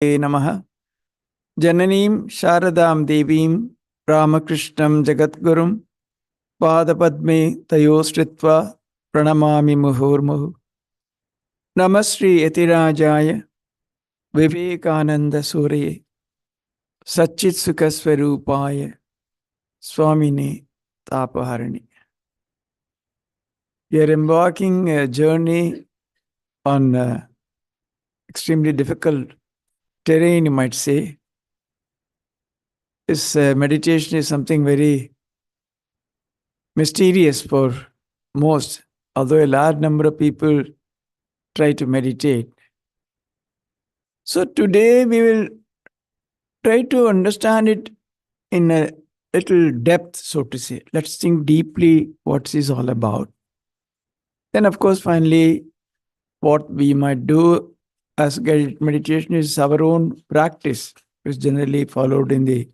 Namaha. Jananim Sharadam Devim Ramakrishnam Jagatgurum Padapadme Tayostritva Pranamami Muhurmuhu. Namasri Yatirajaya Vivekananda Surye Satchit Sukasvarupaya Swamine Tapaharani. We are embarking a journey on extremely difficult terrain, you might say. This meditation is something very mysterious for most, although a large number of people try to meditate. So today we will try to understand it in a little depth, so to say. Let's think deeply what this is all about. Then, of course, finally, what we might do as guided meditation is our own practice, which is generally followed in the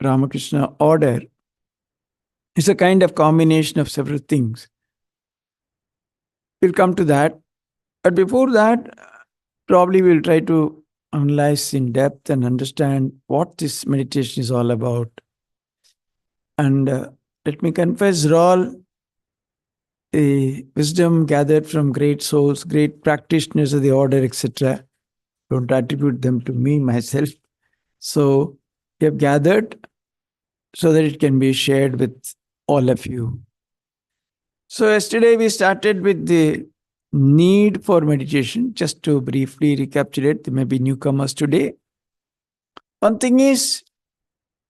Ramakrishna order. It's a kind of combination of several things. We'll come to that. But before that, probably we'll try to analyze in depth and understand what this meditation is all about. And let me confess, all the wisdom gathered from great souls, great practitioners of the order, etc. Don't attribute them to me, myself. So we have gathered so that it can be shared with all of you. So yesterday we started with the need for meditation. Just to briefly recapitulate, there may be newcomers today. One thing is,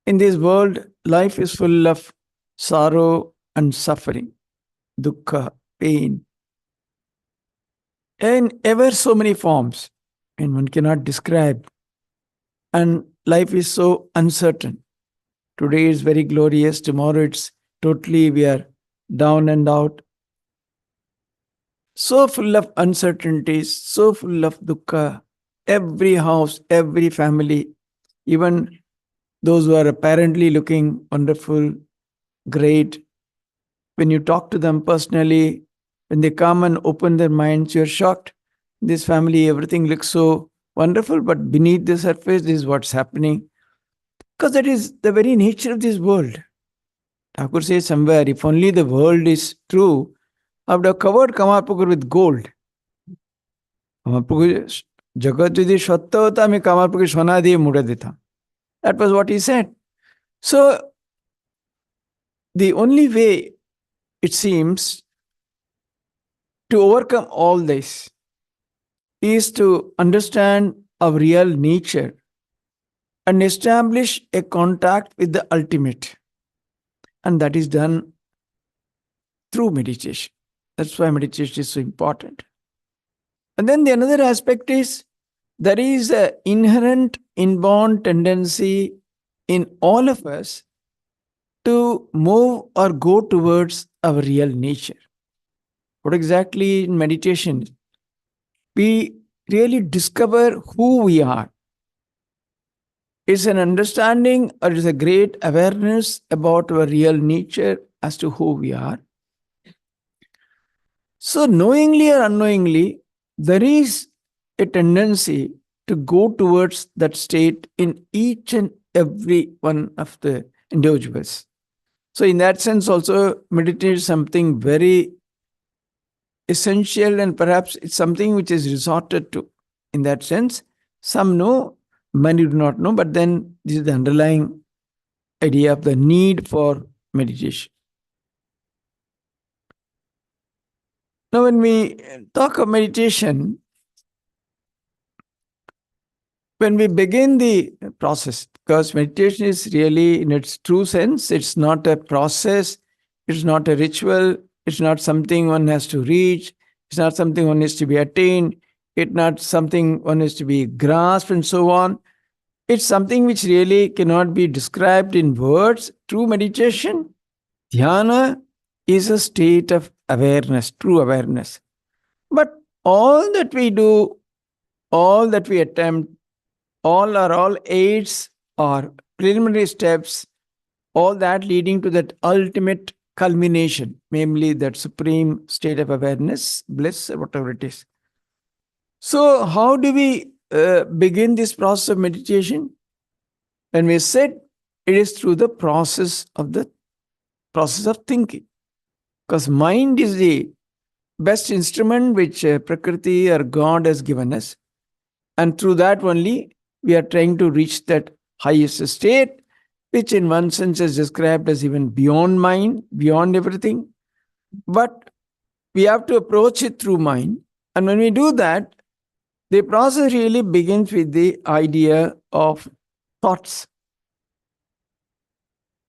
in this world, life is full of sorrow and suffering, dukkha, pain, in ever so many forms, and one cannot describe. And life is so uncertain. Today is very glorious, tomorrow it's totally, we are down and out. So full of uncertainties, so full of dukkha. Every house, every family, even those who are apparently looking wonderful, great, when you talk to them personally, when they come and open their minds, you're shocked. This family, everything looks so wonderful, but beneath the surface, this is what's happening. Because that is the very nature of this world. Thakur says somewhere, if only the world is true, I would have covered Kamarpukur with gold. Kamarpukur jagat jodi satta hota, ami Kamarpukur sona diye mure deta. That was what he said. So, the only way, it seems, to overcome all this is to understand our real nature and establish a contact with the ultimate. And that is done through meditation. That's why meditation is so important. And then the another aspect is, there is an inherent, inborn tendency in all of us to move or go towards our real nature. What exactly in meditation? We really discover who we are. It's an understanding or it's a great awareness about our real nature as to who we are. So knowingly or unknowingly, there is a tendency to go towards that state in each and every one of the individuals. So in that sense also, meditation is something very essential, and perhaps it's something which is resorted to. In that sense, some know, many do not know, but then this is the underlying idea of the need for meditation. Now, when we talk of meditation, when we begin the process, because meditation is really, in its true sense, it's not a process, it's not a ritual, it's not something one has to reach, it's not something one has to be attained, it's not something one has to be grasped and so on. It's something which really cannot be described in words. True meditation, dhyana, is a state of awareness, true awareness. But all that we do, all that we attempt, all aids or preliminary steps, all that leading to that ultimate culmination, namely that supreme state of awareness, bliss, whatever it is. So how do we begin this process of meditation? When we sit, it is through the process of thinking. Because mind is the best instrument which Prakriti or God has given us. And through that only, we are trying to reach that highest state, which in one sense is described as even beyond mind, beyond everything. But we have to approach it through mind. And when we do that, the process really begins with the idea of thoughts.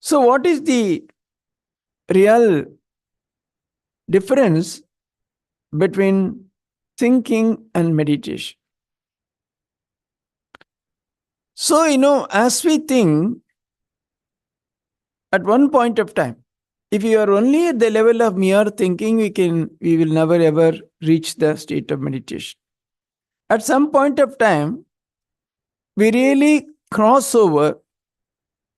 So, what is the real difference between thinking and meditation? So, as we think, at one point of time, if you are only at the level of mere thinking, we will never ever reach the state of meditation. At some point of time, we really cross over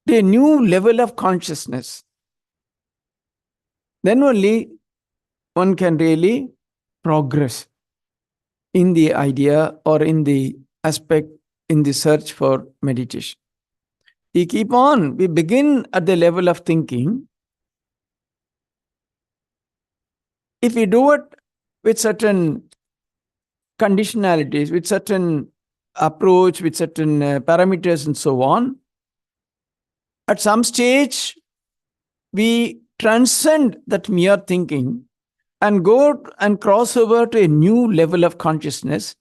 to a new level of consciousness. Then only one can really progress in the idea or in the aspect in the search for meditation. We begin at the level of thinking. If we do it with certain conditionalities, with certain approach, with certain parameters and so on, at some stage, we transcend that mere thinking and go and cross over to a new level of consciousness.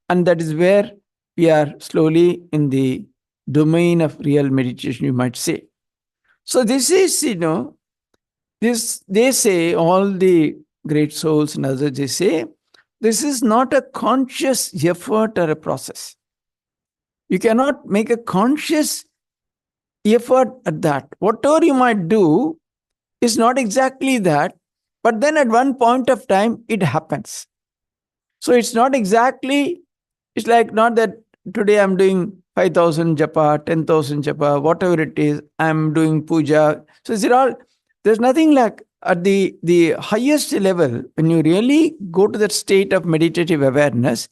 And that is where we are slowly in the domain of real meditation, you might say. So this is, they say, all the great souls and others, they say, this is not a conscious effort or a process. You cannot make a conscious effort at that. Whatever you might do is not exactly that, but then at one point of time, it happens. So it's not exactly, it's like not that today I'm doing 5,000 japa, 10,000 japa, whatever it is, I'm doing puja. So there's nothing like at the highest level, when you really go to that state of meditative awareness,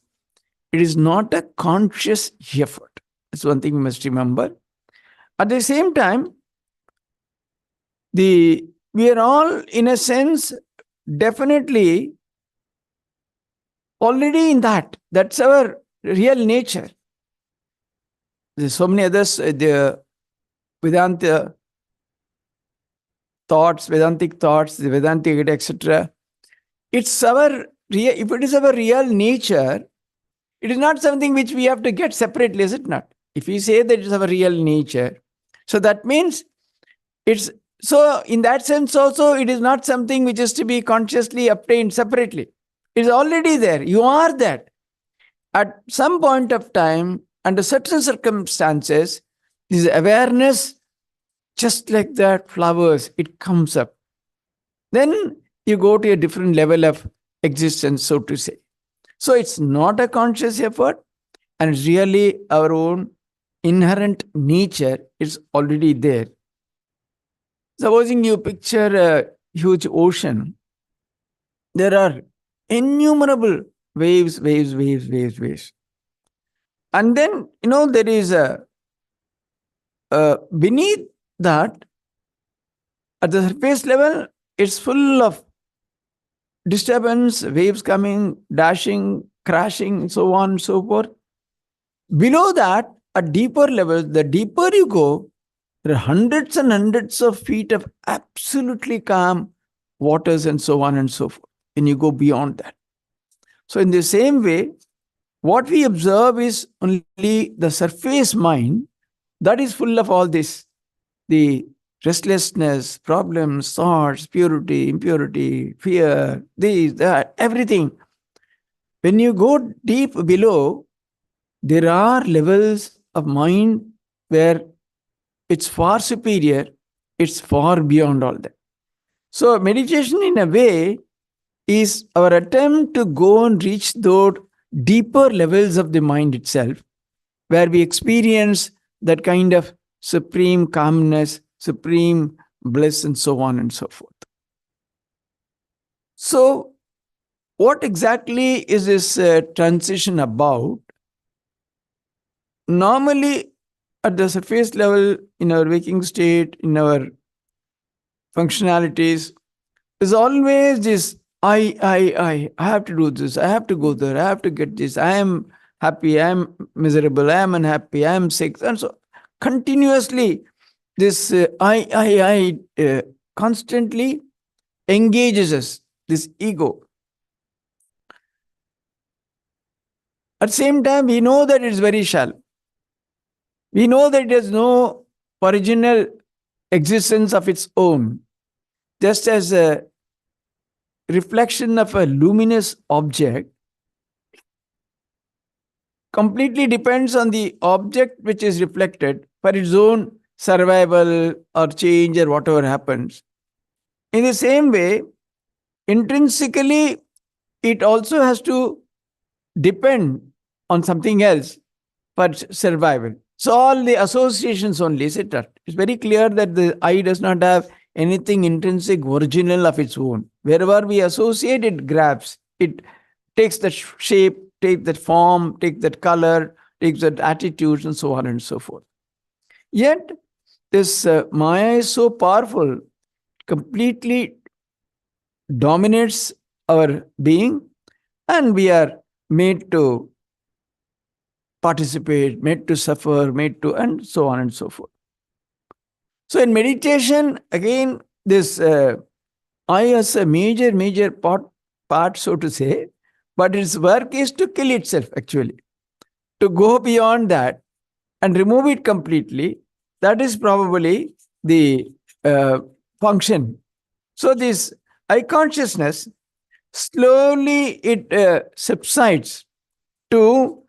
it is not a conscious effort. That's one thing you must remember. At the same time, we are all, in a sense, definitely already in that. That's our real nature. There's so many others, the Vedanta thoughts, Vedantic thoughts, the Vedantic, etc. It's if it is our real nature, it is not something which we have to get separately, is it not? If we say that it's our real nature, so that means so in that sense also, it is not something which is to be consciously obtained separately. It's already there. You are that. At some point of time, under certain circumstances, this awareness, just like that flowers, it comes up. Then you go to a different level of existence, so to say. So it's not a conscious effort, and it's really our own inherent nature is already there. Supposing you picture a huge ocean, there are innumerable waves. And then, there is beneath that, at the surface level, it's full of disturbance, waves coming, dashing, crashing, and so on and so forth. Below that, at deeper levels, the deeper you go, there are hundreds and hundreds of feet of absolutely calm waters and so on and so forth. And you go beyond that. So in the same way, what we observe is only the surface mind that is full of all this, the restlessness, problems, thoughts, purity, impurity, fear, this, that, everything. When you go deep below, there are levels of mind where it's far superior, it's far beyond all that. So meditation, in a way, is our attempt to go and reach those deeper levels of the mind itself, where we experience that kind of supreme calmness, supreme bliss, and so on and so forth. So, what exactly is this transition about? normally at the surface level, in our waking state, in our functionalities, there's always this I have to do this, I have to go there, I have to get this, I am happy, I am miserable, I am unhappy, I am sick. And so continuously, this I constantly engages us, this ego. At the same time, we know that it's very shallow. We know that it has no original existence of its own. Just as a reflection of a luminous object completely depends on the object which is reflected for its own survival or change or whatever happens. In the same way, intrinsically, it also has to depend on something else for survival. So all the associations only, etc. It's very clear that the I does not have anything intrinsic, original of its own. Wherever we associate, it grabs. It takes that shape, takes that form, takes that color, takes that attitude, and so on and so forth. Yet, this Maya is so powerful, completely dominates our being, and we are made to participate, made to suffer, made to, and so on and so forth. So in meditation, again, this I has a major part, so to say, but its work is to kill itself, actually. To go beyond that and remove it completely, that is probably the function. So this I consciousness, slowly it subsides to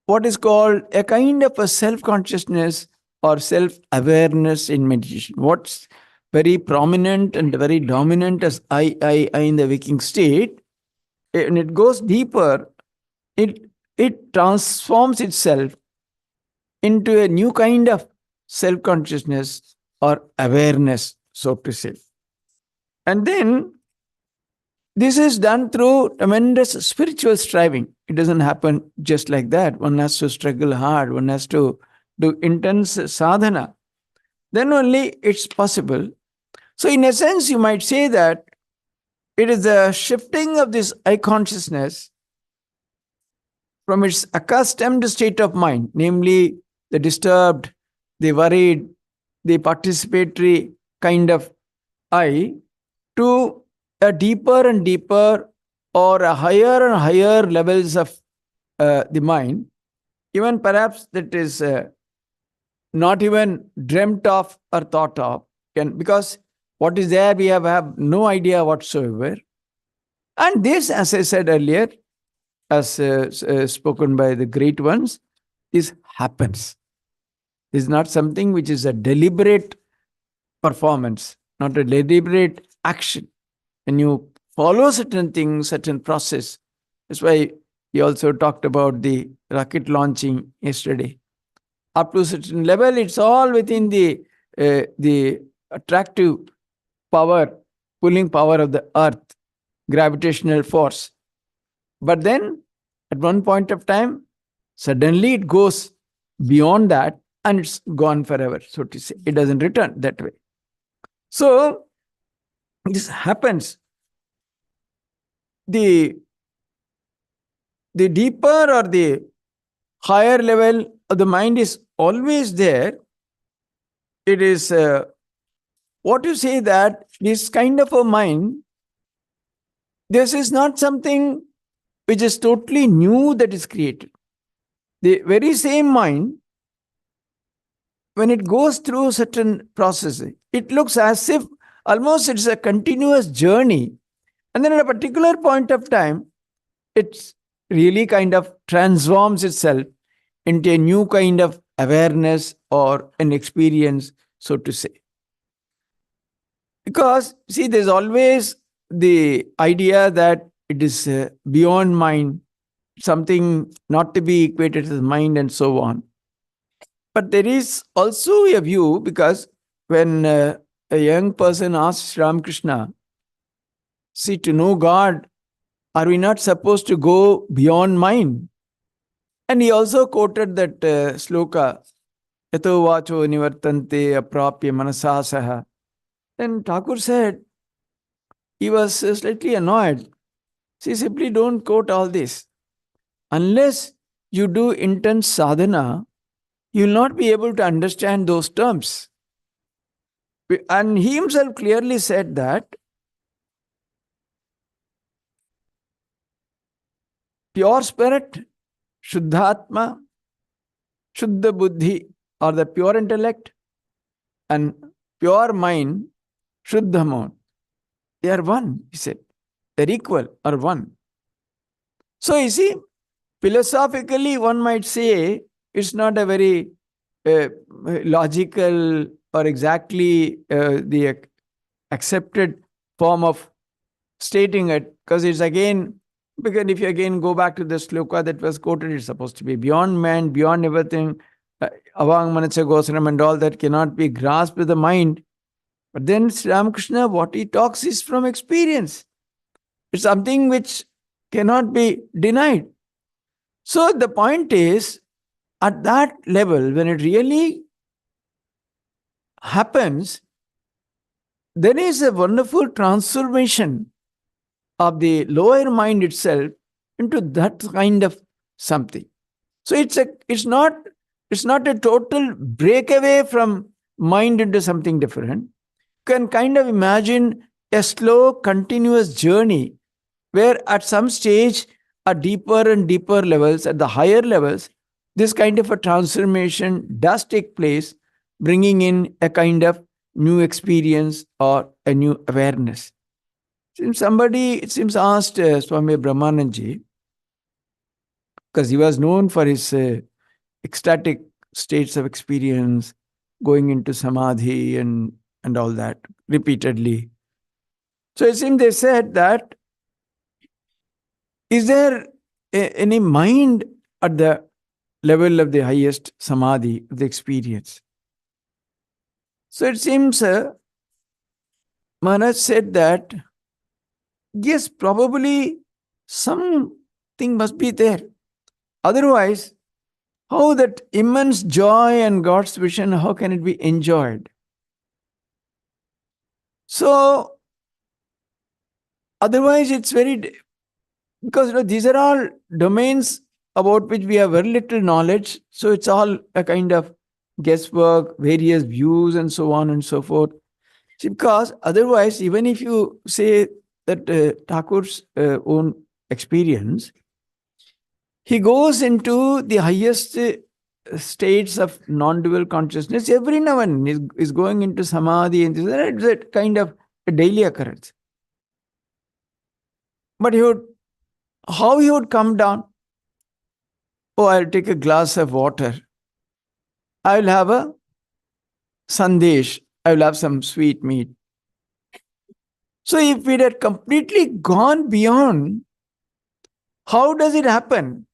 what is called a kind of a self-consciousness or self-awareness in meditation. What's very prominent and very dominant as I in the waking state, and it goes deeper, it transforms itself into a new kind of self-consciousness or awareness, so to say. And then this is done through tremendous spiritual striving. It doesn't happen just like that. One has to struggle hard. One has to do intense sadhana. Then only it's possible. So in a sense, you might say that it is the shifting of this I consciousness from its accustomed state of mind, namely the disturbed, the worried, the participatory kind of I, to a deeper and deeper or a higher and higher levels of the mind, even perhaps that is not even dreamt of or thought of, because what is there we have no idea whatsoever. And this, as I said earlier, as spoken by the great ones, is happens. Is not something which is a deliberate performance, not a deliberate action. When you follow certain things, certain process, that's why we also talked about the rocket launching yesterday. Up to a certain level, it's all within the attractive power, pulling power of the earth, gravitational force. But then, at one point of time, suddenly it goes beyond that and it's gone forever, so to say. It doesn't return that way. So, this happens. The deeper or the higher level of the mind is always there. It is what you say that this kind of a mind, this is not something which is totally new that is created. The very same mind, when it goes through certain processes, it looks as if almost it's a continuous journey. And then at a particular point of time, it really kind of transforms itself into a new kind of awareness or an experience, so to say. Because, see, there's always the idea that it is beyond mind, something not to be equated to the mind and so on. But there is also a view, because when a young person asks Ramakrishna, see, to know God, are we not supposed to go beyond mind? And he also quoted that sloka, Yato vacho nivartante aprapya manasasaha. Then Thakur said he was slightly annoyed. See, simply don't quote all this. Unless you do intense sadhana, you will not be able to understand those terms. And he himself clearly said that pure spirit, Shuddhatma, Shuddha Buddhi, or the pure intellect, and pure mind, Shuddha Mon. They are one, he said. They're equal or one. So you see, philosophically, one might say it's not a very logical or exactly the accepted form of stating it, because it's again, because if you again go back to the sloka that was quoted, it's supposed to be beyond man, beyond everything, avang manasya gosram and all that cannot be grasped with the mind. But then Sri Ramakrishna, what he talks is from experience. It's something which cannot be denied. So the point is, at that level, when it really happens, there is a wonderful transformation of the lower mind itself into that kind of something. So it's not a total breakaway from mind into something different. You can kind of imagine a slow, continuous journey where at some stage, at deeper and deeper levels, at the higher levels, this kind of a transformation does take place, bringing in a kind of new experience or a new awareness. Somebody, it seems, asked Swami Brahmananji, because he was known for his ecstatic states of experience, going into samadhi and all that repeatedly. So it seems they said that, is there any mind at the level of the highest samadhi, of the experience? So it seems Maharaj said that, yes, probably something must be there. Otherwise, how that immense joy and God's vision, how can it be enjoyed? So, otherwise it's very, because these are all domains about which we have very little knowledge. So it's all a kind of guesswork, various views and so on and so forth. See, because otherwise, even if you say that Thakur's own experience, he goes into the highest states of non-dual consciousness every now and then. Is going into samadhi, and it's a kind of a daily occurrence. But how he would come down? Oh, I'll take a glass of water. I will have a sandesh. I will have some sweet meat. So if it had completely gone beyond, how does it happen?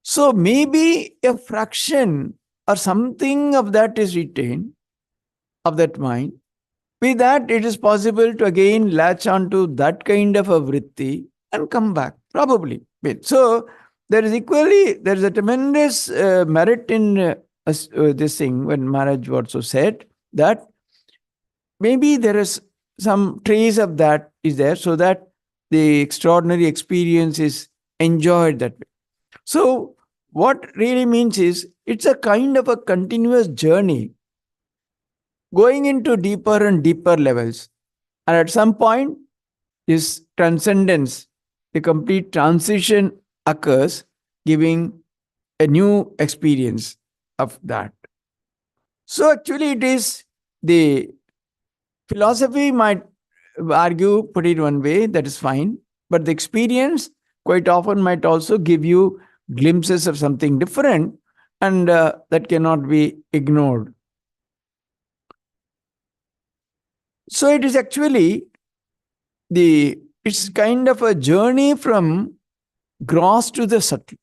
So maybe a fraction or something of that is retained, of that mind. With that, it is possible to again latch onto that kind of a vritti and come back, probably. So there is a tremendous merit in this thing when Maharaj also said that maybe there is some trace of that is there, so that the extraordinary experience is enjoyed that way. So what really means is, it's a kind of a continuous journey going into deeper and deeper levels. And at some point, this transcendence, the complete transition occurs, giving a new experience of that. So actually it is, the philosophy might argue, put it one way, that is fine. But the experience quite often might also give you glimpses of something different, and that cannot be ignored. So it is actually it's kind of a journey from gross to the subtle.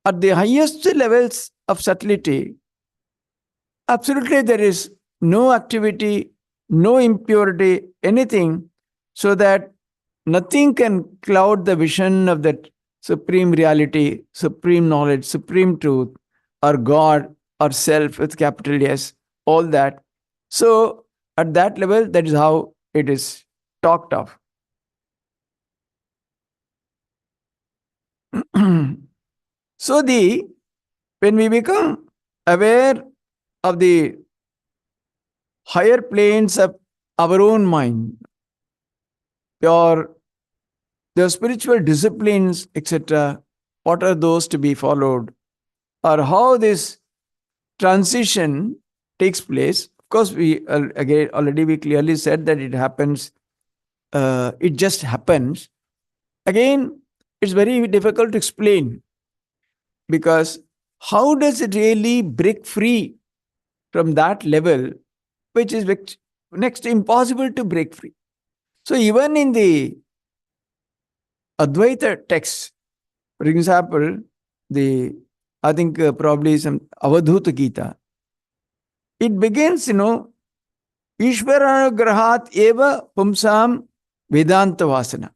At the highest levels of subtlety, absolutely there is no activity, no impurity, anything, so that nothing can cloud the vision of that supreme reality, supreme knowledge, supreme truth, or God, or self with capital S, all that. So at that level, that is how it is talked of. So when we become aware of the higher planes of our own mind, or the spiritual disciplines, etc., what are those to be followed, or how this transition takes place. Of course, we again already we clearly said that it happens. It just happens. Again, it's very difficult to explain, because how does it really break free from that level, which is next to impossible to break free? So even in the Advaita text, for example, the I think probably some Avadhuta Gita, it begins, Ishvaranugrahat eva pumsam Vedanta vasana.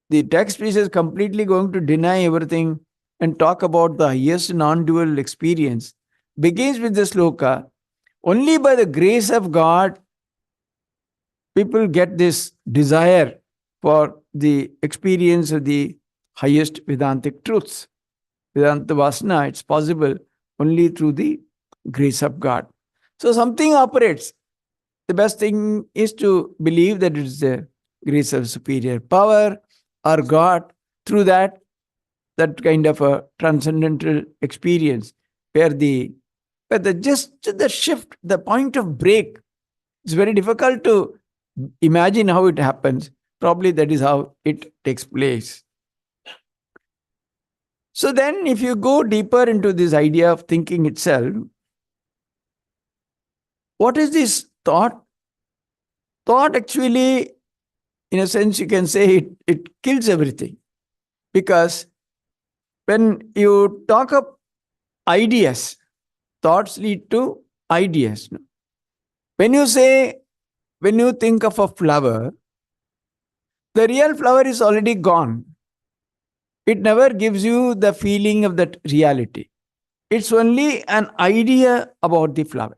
The text is completely going to deny everything and talk about the highest non-dual experience. Begins with the sloka, only by the grace of God, people get this desire for the experience of the highest Vedantic truths. Vedanta Vasana, it's possible only through the grace of God. So something operates. The best thing is to believe that it is the grace of superior power or God. Through that kind of a transcendental experience where the just the shift, the point of break, it's very difficult to imagine how it happens. Probably that is how it takes place. So then, if you go deeper into this idea of thinking itself, what is this thought? Thought actually, in a sense, you can say it kills everything. Because when you talk of ideas, thoughts lead to ideas. When you think of a flower, the real flower is already gone. It never gives you the feeling of that reality. It's only an idea about the flower.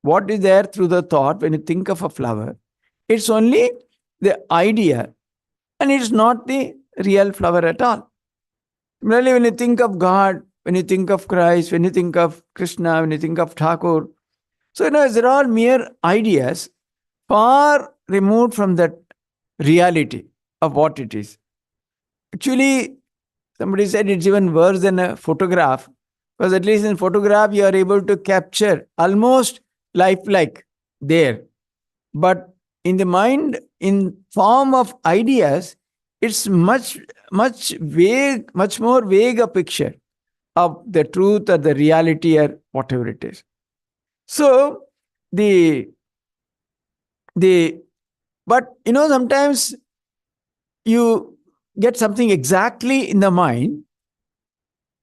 What is there through the thought when you think of a flower? It's only the idea, and it's not the real flower at all. Similarly, when you think of God, when you think of Christ, when you think of Krishna, when you think of Thakur, so they're all mere ideas, far removed from that reality of what it is. Actually, somebody said it's even worse than a photograph, because at least in photograph you are able to capture almost lifelike there. But in the mind, in form of ideas, it's much vague, much more vague a picture of the truth or the reality or whatever it is. So but sometimes you get something exactly in the mind,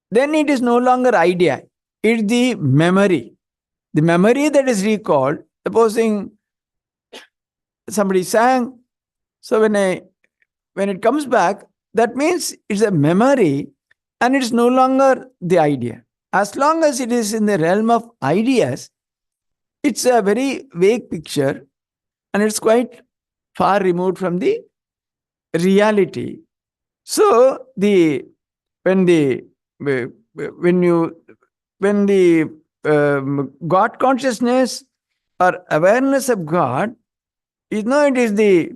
then it is no longer idea. It's the memory. The memory that is recalled. Supposing somebody sang, so when it comes back, that means it's a memory and it's no longer the idea. As long as it is in the realm of ideas, it's a very vague picture and it's quite far removed from the reality. So when the God consciousness or awareness of God, it is the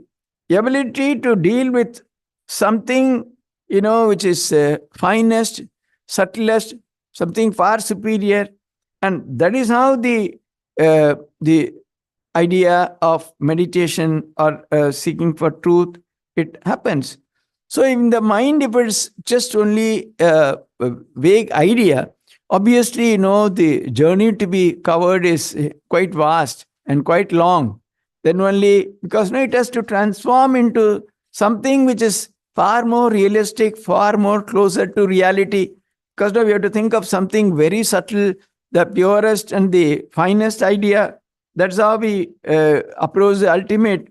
ability to deal with something, which is finest, subtlest, something far superior. And that is how the idea of meditation or seeking for truth, it happens. So in the mind, if it's just only a vague idea, obviously, the journey to be covered is quite vast and quite long. Then only, because it has to transform into something which is far more realistic, far more closer to reality. Because now we have to think of something very subtle, the purest and the finest idea. That's how we approach the ultimate.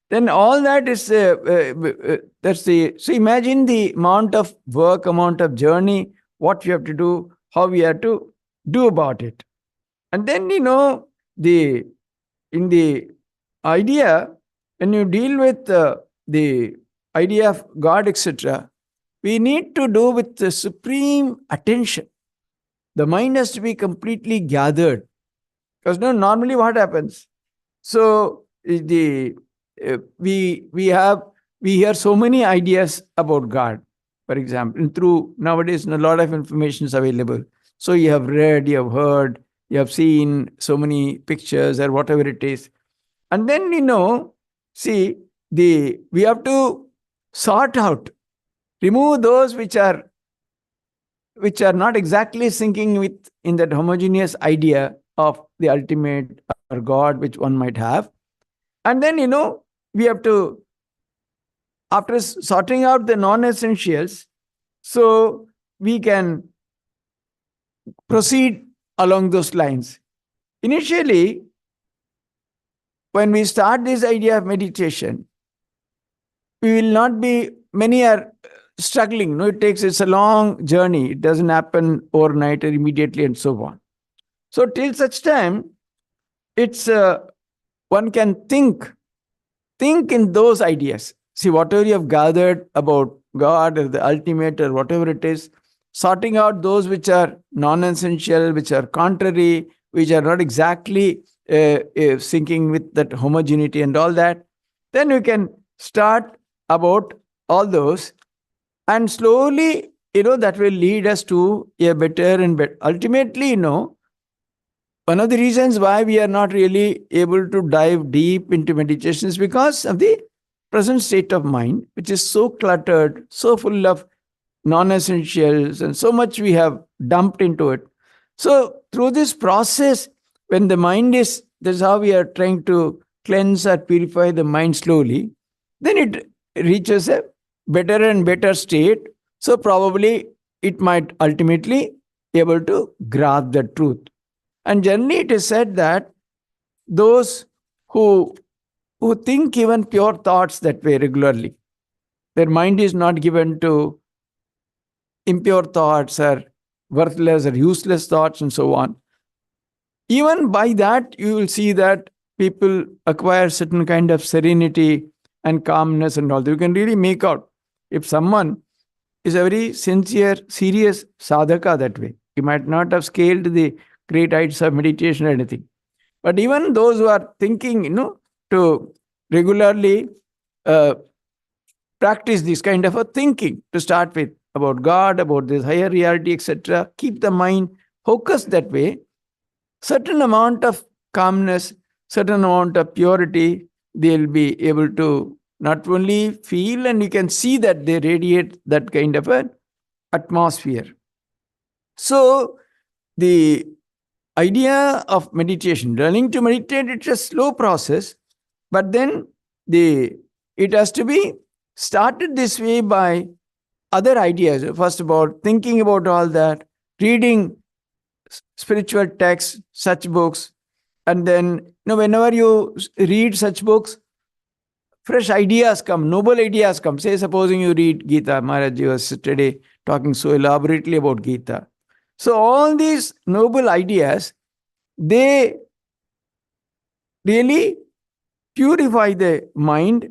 then all that is that's the. So imagine the amount of work, amount of journey, what we have to do, how we have to do about it. And then the in the idea, when you deal with the idea of God, etc., we need to do with the supreme attention. The mind has to be completely gathered. Because normally what happens? So the we hear so many ideas about God, for example, and through nowadays a lot of information is available. So you have read, you have heard, you have seen so many pictures or whatever it is, and then see we have to sort out, remove those which are not exactly syncing with in that homogeneous idea of the ultimate or God which one might have. And then we have to, after sorting out the non-essentials, so we can proceed along those lines. Initially, when we start this idea of meditation, we will not be, many are struggling. It's a long journey. It doesn't happen overnight or immediately and so on. So till such time, it's one can think in those ideas. See, whatever you have gathered about God or the ultimate or whatever it is, sorting out those which are non-essential, which are contrary, which are not exactly syncing with that homogeneity and all that, then we can start about all those, and slowly, that will lead us to a better and better. Ultimately, one of the reasons why we are not really able to dive deep into meditation is because of the present state of mind, which is so cluttered, so full of non-essentials, and so much we have dumped into it. So through this process, when the mind is, this is how we are trying to cleanse or purify the mind slowly, then it reaches a better and better state. So probably it might ultimately be able to grasp the truth. And generally it is said that those who think even pure thoughts that way regularly, their mind is not given to impure thoughts or worthless or useless thoughts and so on. Even by that, you will see that people acquire certain kind of serenity and calmness and all. You can really make out if someone is a very sincere, serious sadhaka that way. He might not have scaled the great heights of meditation or anything. But even those who are thinking, to regularly practice this kind of a thinking to start with about God, about this higher reality, etc., keep the mind focused that way, certain amount of calmness, certain amount of purity, they'll be able to not only feel, and you can see that they radiate that kind of an atmosphere. So the idea of meditation, learning to meditate, it's a slow process, but then it has to be started this way by other ideas. First about thinking about all that, reading spiritual texts, such books, and then whenever you read such books, fresh ideas come, noble ideas come. Say, supposing you read Gita, Maharaj was today talking so elaborately about Gita. So all these noble ideas, they really purify the mind,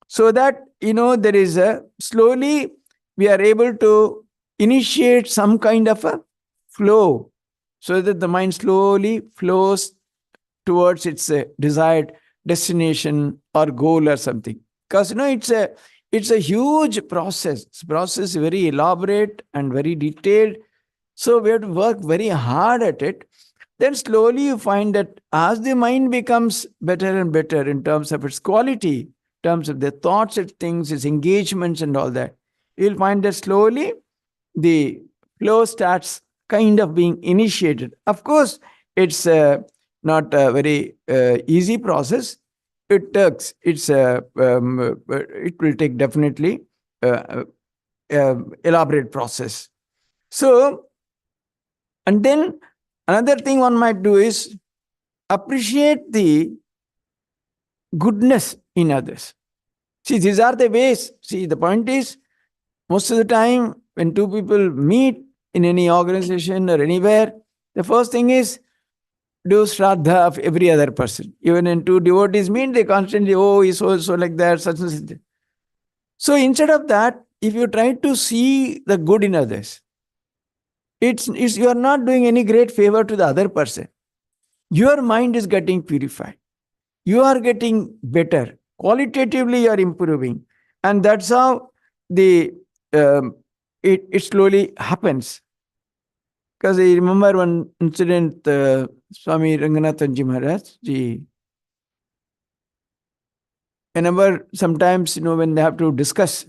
so that there is a, slowly we are able to initiate some kind of a flow, so that the mind slowly flows towards its desired destination or goal or something. Because it's a huge process. This process is very elaborate and very detailed. So we have to work very hard at it. Then slowly you find that as the mind becomes better and better in terms of its quality, in terms of the thoughts it thinks, its engagements and all that, you'll find that slowly the flow starts kind of being initiated. Of course, it's not a very easy process. It takes, it will take definitely elaborate process. So, and then another thing one might do is appreciate the goodness in others. See, these are the ways. See, the point is, most of the time when two people meet in any organization or anywhere, the first thing is do shraddha of every other person. Even when two devotees meet, they constantly, oh, he's so like that, such and such. So instead of that, if you try to see the good in others, it's you are not doing any great favor to the other person. Your mind is getting purified. You are getting better. Qualitatively, you are improving. And that's how the it slowly happens. Because I remember one incident, Swami Ranganathanji Maharaj, whenever sometimes, when they have to discuss,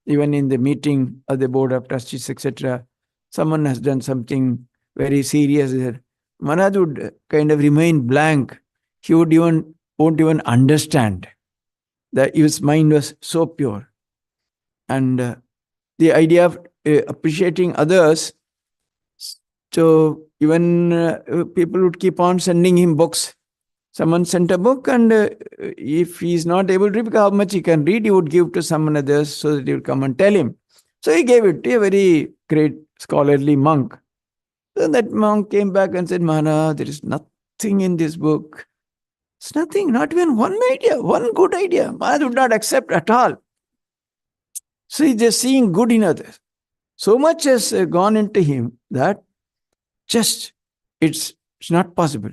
even in the meeting of the board of trustees, etc., someone has done something very serious there. Maharaj would kind of remain blank. He won't even understand that his mind was so pure. And the idea of appreciating others, so even people would keep on sending him books. Someone sent a book, and if he is not able to read how much he can read, he would give to someone others so that he would come and tell him. So he gave it to a very great scholarly monk. So that monk came back and said, Maharaj, there is nothing in this book. It's nothing, not even one idea, one good idea. Maharaj would not accept at all. So he's just seeing good in others. So much has gone into him that just it's not possible.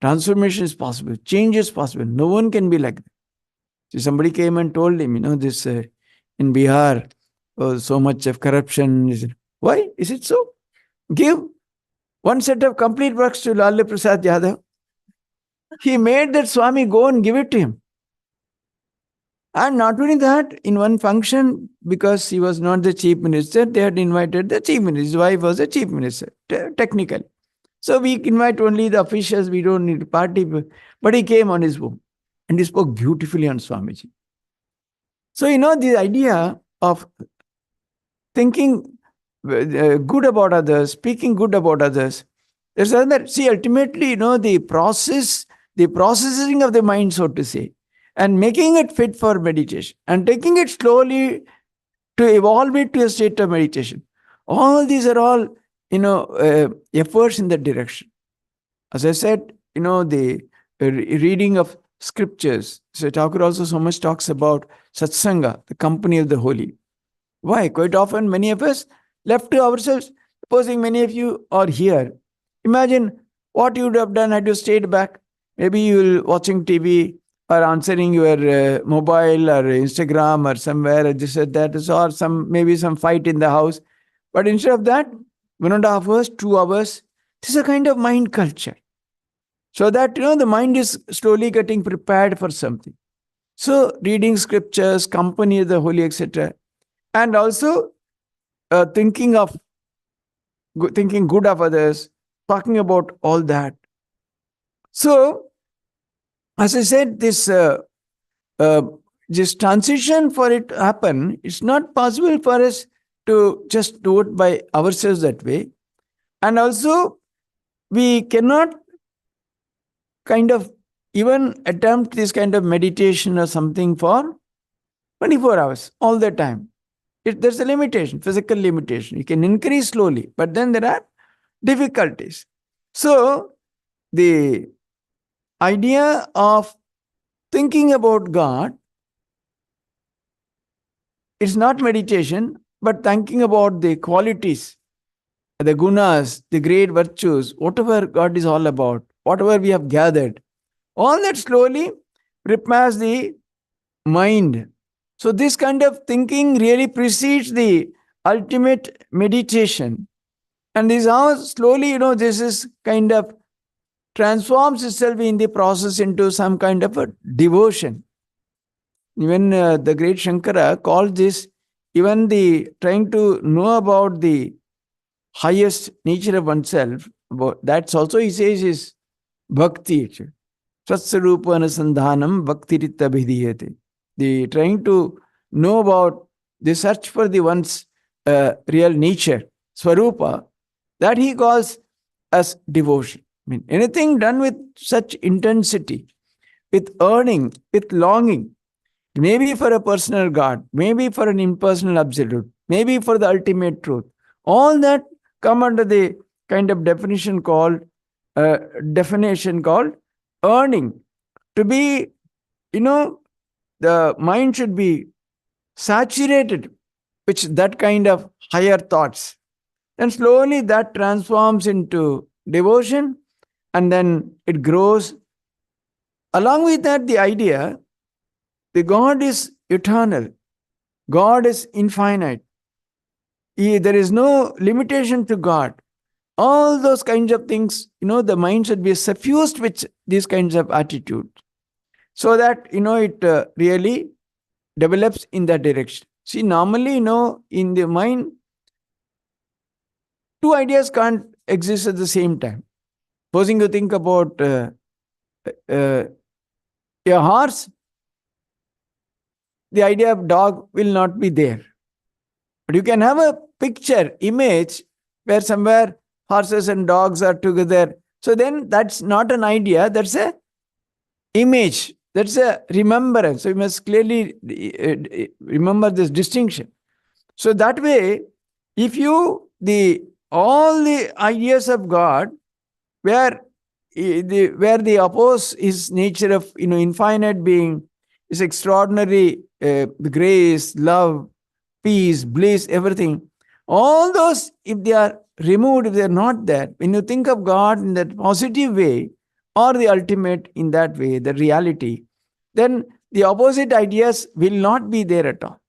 Transformation is possible. Change is possible. No one can be like that. See, somebody came and told him, this in Bihar, so much of corruption. He said, why? Is it so? Give one set of complete works to Lalu Prasad Yadav. He made that Swami go and give it to him. And not only that, in one function, because he was not the chief minister, they had invited the chief minister. His wife was the chief minister, technically. So we invite only the officials, we don't need party. But he came on his own and he spoke beautifully on Swamiji. So, the idea of thinking good about others, speaking good about others, there's another, see, ultimately, the processing of the mind, so to say, and making it fit for meditation and taking it slowly to evolve it to a state of meditation. All these are all efforts in that direction. As I said, the reading of scriptures. So Thakur also so much talks about satsanga, the company of the holy. Why? Quite often, many of us left to ourselves, supposing many of you are here. Imagine what you would have done had you stayed back. Maybe you will watching TV or answering your mobile or Instagram or somewhere, or this or that, or maybe some fight in the house. But instead of that, 1.5 hours, 2 hours, this is a kind of mind culture. So that, the mind is slowly getting prepared for something. So reading scriptures, company of the holy, etc. And also thinking good of others, talking about all that. So, as I said, this transition for it to happen, it's not possible for us to just do it by ourselves that way. And also, we cannot kind of even attempt this kind of meditation or something for 24 hours, all the time. There's a limitation, physical limitation. You can increase slowly, but then there are difficulties. So, the idea of thinking about God is not meditation, but thinking about the qualities, the gunas, the great virtues, whatever God is all about, whatever we have gathered, all that slowly prepares the mind. So this kind of thinking really precedes the ultimate meditation. And this is how slowly, this is kind of transforms itself in the process into some kind of a devotion. Even the great Shankara called this, even the trying to know about the highest nature of oneself, that's also, he says, is bhakti. Satsarupa anusandhanam bhaktirita bhidiyate. The trying to know about the search for the one's real nature, swarupa, that he calls as devotion. I mean, anything done with such intensity, with earning, with longing, maybe for a personal God, maybe for an impersonal absolute, maybe for the ultimate truth. All that come under the kind of uh, definition called earning. To be, the mind should be saturated with that kind of higher thoughts. And slowly that transforms into devotion, and then it grows. Along with that, the idea, the God is eternal, God is infinite. There is no limitation to God. All those kinds of things, the mind should be suffused with these kinds of attitude, so that, it really develops in that direction. See, normally, in the mind, two ideas can't exist at the same time. Supposing you think about uh, a horse, the idea of dog will not be there. But you can have a picture, image, where somewhere horses and dogs are together. So then that's not an idea, that's a image, that's a remembrance. So you must clearly remember this distinction. So that way, if you, all the ideas of God, where the oppose his nature of, infinite being, is extraordinary grace, love, peace, bliss, everything, all those, if they are removed, if they are not there, when you think of God in that positive way, or the ultimate in that way, the reality, then the opposite ideas will not be there at all,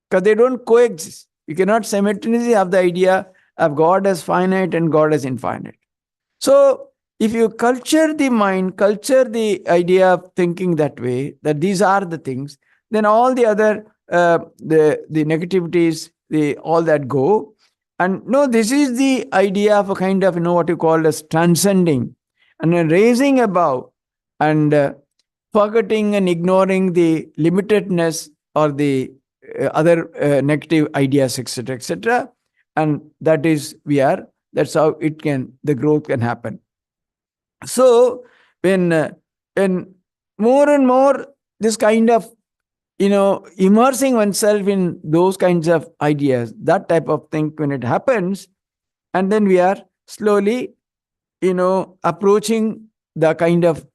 because they don't coexist. You cannot simultaneously have the idea of God as finite and God as infinite. So, if you culture the mind, culture the idea of thinking that way, that these are the things, then all the other the negativities, the all that go. And no, this is the idea of a kind of, what you call as transcending and then raising above, and forgetting and ignoring the limitedness or the other negative ideas, etc., etc. And that is that's how the growth can happen. So when more and more this kind of, immersing oneself in those kinds of ideas, that type of thing, when it happens, and then we are slowly, approaching the kind of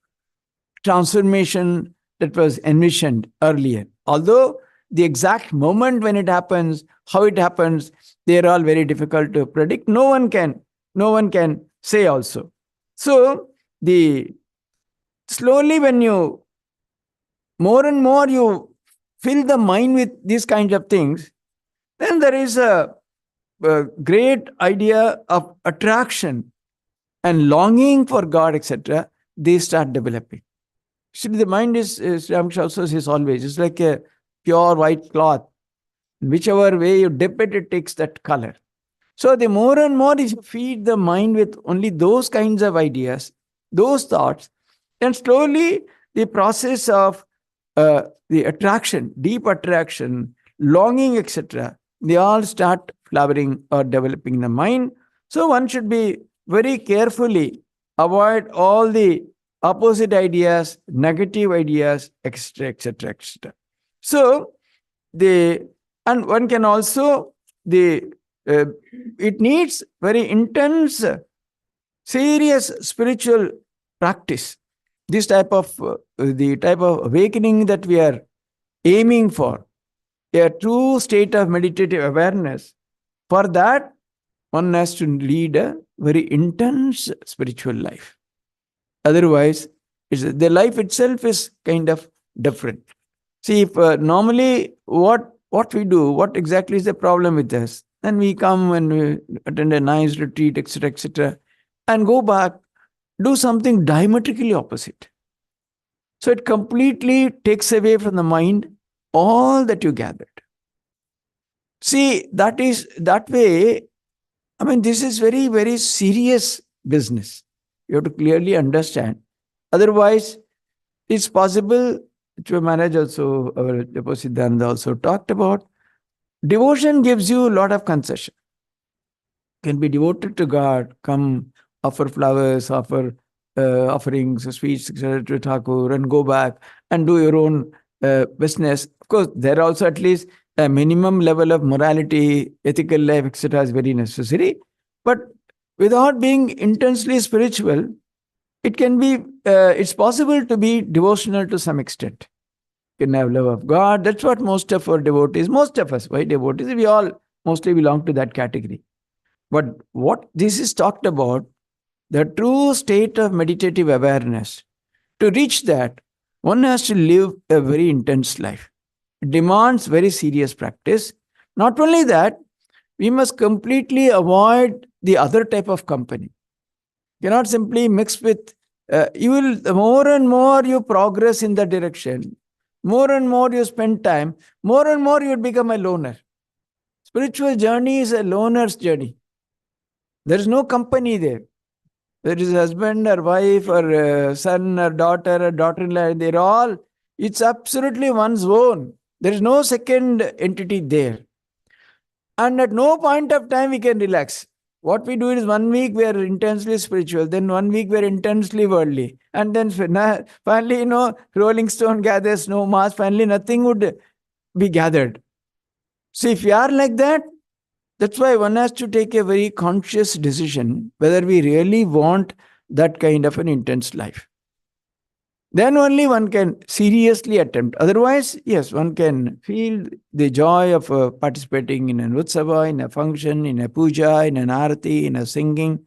transformation that was envisioned earlier. Although the exact moment when it happens, how it happens, they are all very difficult to predict. No one can say also. So the slowly, when you more and more you fill the mind with these kinds of things, then there is a great idea of attraction and longing for God, etc. They start developing. See, the mind is Ramakrishna also says always, it's like a pure white cloth. Whichever way you dip it, it takes that color. So the more and more, if you feed the mind with only those kinds of ideas, those thoughts, then slowly the process of the attraction, deep attraction, longing, etc., they all start flowering or developing in the mind. So one should be very carefully avoid all the opposite ideas, negative ideas, etc., etc., etc. So and one can also uh, it needs very intense, serious spiritual practice. This type of the type of awakening that we are aiming for, a true state of meditative awareness. For that, one has to lead a very intense spiritual life. Otherwise, the life itself is kind of different. See, if normally what we do, what exactly is the problem with us? Then we come and we attend a nice retreat, etc., etc., and go back, do something diametrically opposite. So it completely takes away from the mind all that you gathered. See, that way. I mean, this is very, very serious business. You have to clearly understand. Otherwise, it's possible. To Maharaj also, our Siddhanta also talked about, devotion gives you a lot of concession. You can be devoted to God, come offer flowers, offer offerings, sweets, etc. to Thakur, and go back and do your own business. Of course, there are also at least a minimum level of morality, ethical life, etc. is very necessary. But without being intensely spiritual, it can be, it's possible to be devotional to some extent. You can have love of God. That's what most of our devotees, most of us, why devotees, we all mostly belong to that category. But what this is talked about, the true state of meditative awareness, to reach that, one has to live a very intense life. It demands very serious practice. Not only that, we must completely avoid the other type of company. You cannot simply mix with, you will, the more and more you progress in that direction, more and more you spend time, more and more you become a loner. Spiritual journey is a loner's journey. There is no company there. There is a husband or wife or son or daughter-in-law. They're all, it's absolutely one's own. There is no second entity there. And at no point of time we can relax. What we do is 1 week we are intensely spiritual, then 1 week we are intensely worldly. And then finally, Rolling Stone gathers no mass, finally nothing would be gathered. So if we are like that, that's why one has to take a very conscious decision whether we really want that kind of an intense life. Then only one can seriously attempt. Otherwise, yes, one can feel the joy of participating in an utsava, in a function, in a puja, in an arati, in a singing,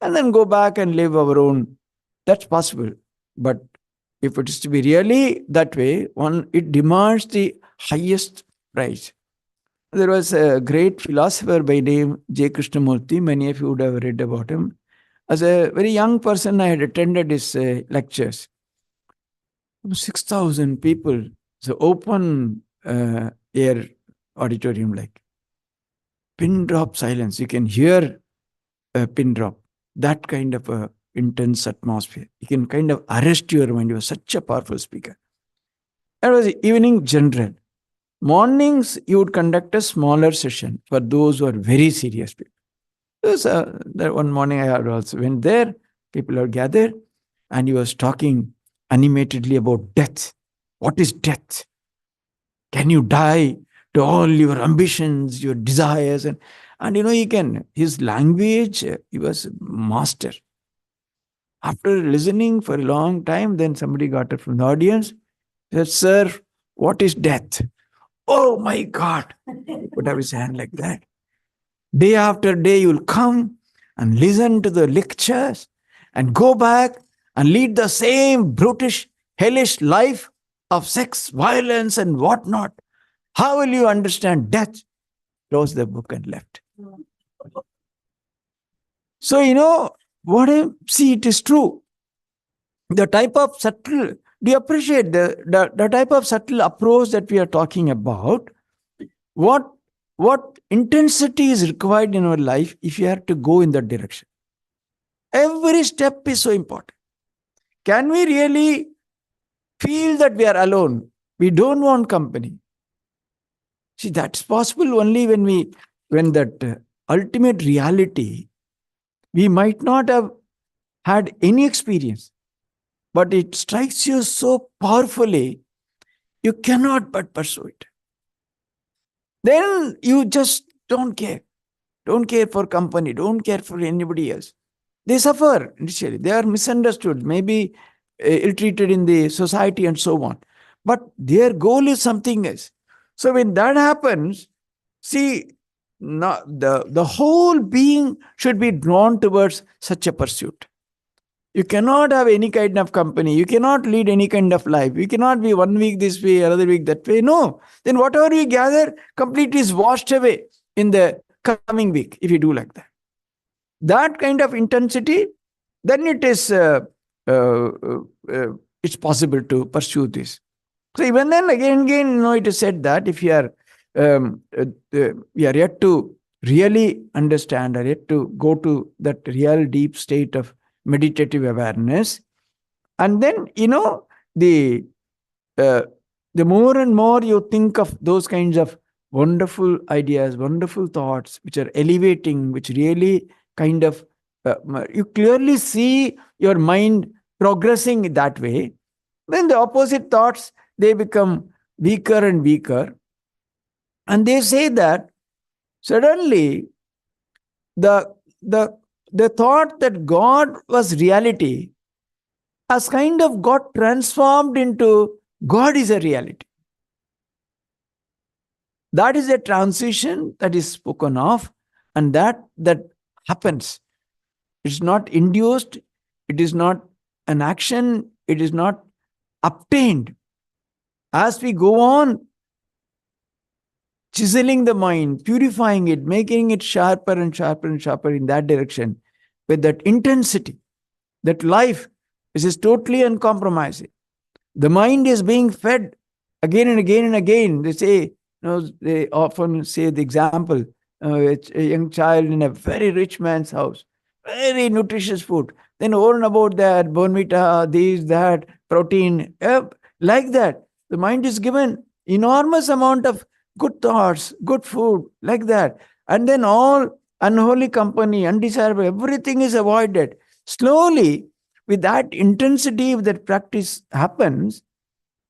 and then go back and live our own. That's possible. But if it is to be really that way, it demands the highest price. There was a great philosopher by name J. Krishnamurti. Many of you would have read about him. As a very young person, I had attended his lectures. 6,000 people. It's an open air auditorium, like pin drop silence. You can hear a pin drop. That kind of a intense atmosphere. You can kind of arrest your mind. You are such a powerful speaker. That was evening general. Mornings, you would conduct a smaller session for those who are very serious people. That one morning I had also went there. People are gathered, and he was talking animatedly about death. What is death? Can you die to all your ambitions, your desires? And he can, his language, he was master. After listening for a long time, then somebody got up from the audience, said, "Sir, what is death?" Oh my God! He put up his hand like that. Day after day, you'll come and listen to the lectures and go back and lead the same brutish, hellish life of sex, violence, and whatnot. How will you understand death? Closed the book and left. So, see, it is true. The type of subtle, do you appreciate the type of subtle approach that we are talking about? What intensity is required in our life if you have to go in that direction? Every step is so important. Can we really feel that we are alone? We don't want company. See, that's possible only when that ultimate reality, we might not have had any experience, but it strikes you so powerfully, you cannot but pursue it. Then you just don't care. Don't care for company. Don't care for anybody else. They suffer initially. They are misunderstood, maybe ill-treated in the society and so on. But their goal is something else. So when that happens, see, the whole being should be drawn towards such a pursuit. You cannot have any kind of company. You cannot lead any kind of life. You cannot be 1 week this way, another week that way. No. Then whatever we gather completely is washed away in the coming week if you do like that. That kind of intensity, then it is it's possible to pursue this. So even then, again, it is said that if you are yet to really understand or yet to go to that real deep state of meditative awareness, and then the more and more you think of those kinds of wonderful ideas, wonderful thoughts which are elevating, which really kind of you clearly see your mind progressing that way, then the opposite thoughts they become weaker and weaker. And they say that suddenly the, the, the thought that God was reality has kind of got transformed into God is a reality. That is a transition that is spoken of, and that happens. It's not induced, it is not an action, it is not obtained. As we go on chiseling the mind, purifying it, making it sharper and sharper and sharper in that direction, with that intensity, that life, which is totally uncompromising. The mind is being fed again and again and again. They say, they often say the example, it's a young child in a very rich man's house, very nutritious food. Then over and about that, bonvita, this, that, protein, like that. The mind is given enormous amount of good thoughts, good food, like that. And then all unholy company, undesirable, everything is avoided. Slowly, with that intensity, if that practice happens,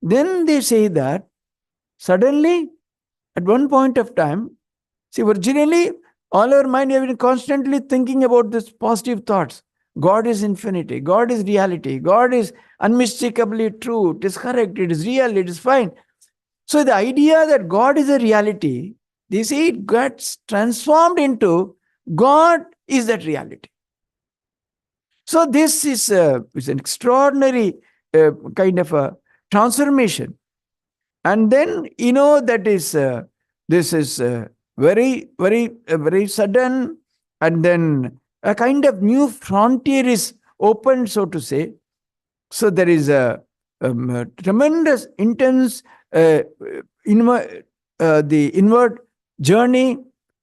then they say that suddenly, at one point of time, see, originally, all our mind have been constantly thinking about this positive thoughts. God is infinity. God is reality. God is unmistakably true. It is correct. It is real. It is fine. So the idea that God is a reality, they say it gets transformed into God is that reality. So this is an extraordinary kind of a transformation. And then, that is, this is very, very, very sudden. And then a kind of new frontier is opened, so to say. So there is a tremendous, intense, the inward journey,